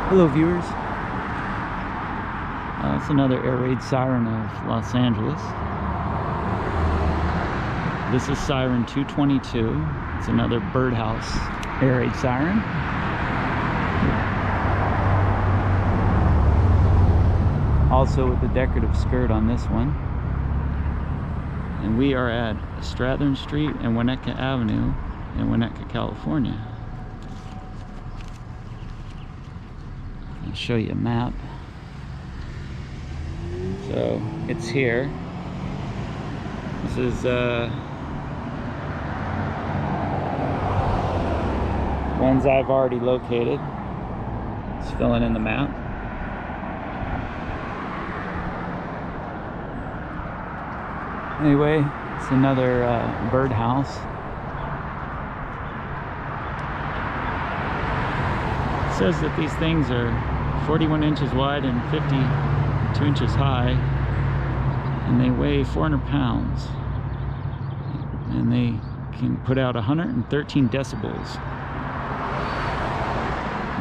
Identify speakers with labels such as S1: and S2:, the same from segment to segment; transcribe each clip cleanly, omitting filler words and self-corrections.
S1: Hello viewers, it's another air raid siren of Los Angeles. This is Siren 222. It's another birdhouse air raid siren. Also with the decorative skirt on this one. And we are at Strathern Street and Winnetka Avenue in Winnetka, California. I'll show you a map. So it's here. This is ones I've already located. Just filling in the map. Anyway, it's another birdhouse. It says that these things are 41 inches wide and 52 inches high, and they weigh 400 pounds, and they can put out 113 decibels,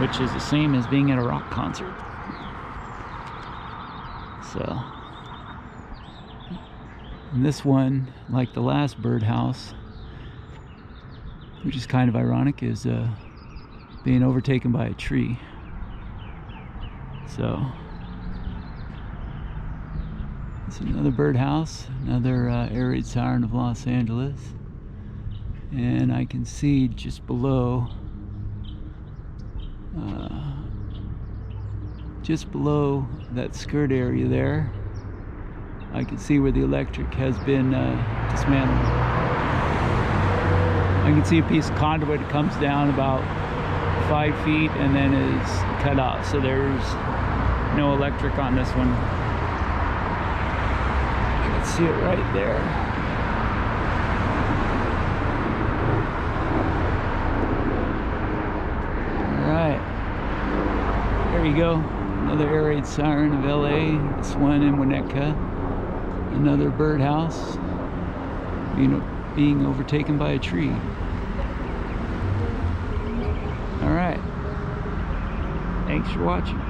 S1: which is the same as being at a rock concert. So, and this one, like the last birdhouse, which is kind of ironic, is being overtaken by a tree. So it's another birdhouse, another air raid siren of Los Angeles, and I can see just below that skirt area there, I can see where the electric has been dismantled. I can see a piece of conduit that comes down about 5 feet and then is cut off, so there's no electric on this one. You can see it right there. Alright, there you go, another air raid siren of LA. This one in Winnetka, another birdhouse being overtaken by a tree. Alright, thanks for watching.